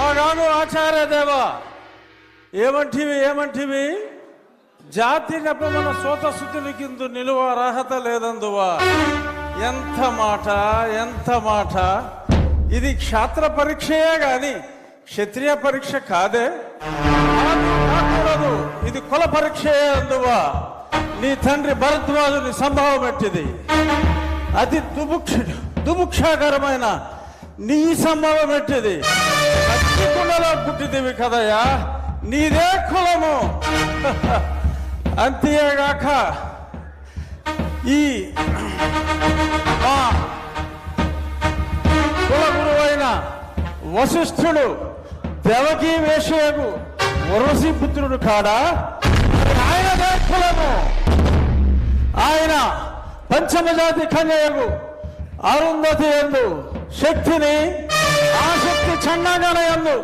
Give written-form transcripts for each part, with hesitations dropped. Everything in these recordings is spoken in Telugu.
ఆగాను ఆచార్య దేవ ఏమంటివి జాతి నెపమన సోతశుద్ధుని కింద నిలువ అర్హత లేదందువా. ఎంత మాట ఇది క్షాత్ర పరీక్షయే గాని క్షత్రియ పరీక్ష కాదే. కాకూడదు, ఇది కుల పరీక్షయే అందువా. నీ తండ్రి భరద్వాజుని సంభవం ఎట్టిది, అతి దుముక్షాకరమైన నీ సంభవం ఎట్టిది. కుండలో పుట్టిదివి కదయ్యా, నీదే కులము. అంతేగాక ఈ మా కుల గురువైన వశిష్ఠుడు దేవకీ వేషయకు వరసి పుత్రుడు కాడా, ఆయనదే కులము. ఆయన పంచమజాతి కన్యకు అరుంధతి యందు శక్తిని, ఆ శక్తి చండాగణ యందు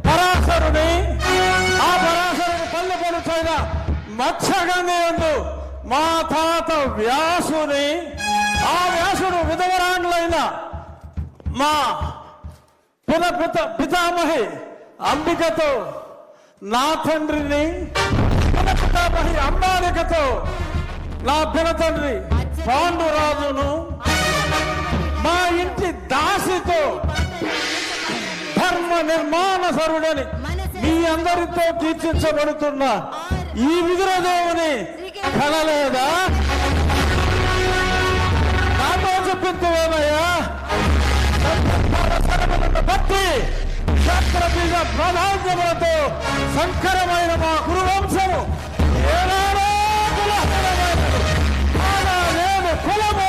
పరాశరుని, ఆ పరాశరుని పల్లె పడుచైన మత్స్యగంధి యందు మా తాత వ్యాసుని, ఆ వ్యాసుడు విధవరాండ్లైన మా పితామహి అంబికతో నా తండ్రిని, పితామహి అంబాలికతో నా పినతండ్రి పాండురాజును, మా ఇంటి దాసితో ధర్మ నిర్మాణ సరుడని మీ అందరితో కీర్తించబడుతున్న ఈ విదురదేవుని కనలేదా? నాతో చెప్పిందేమయ్యా, భక్తి శాస్త్ర బీజ ప్రాధాన్యములతో సంకరమైన మా కురువంశము ఏనాడో కులహీనమైనది. కులము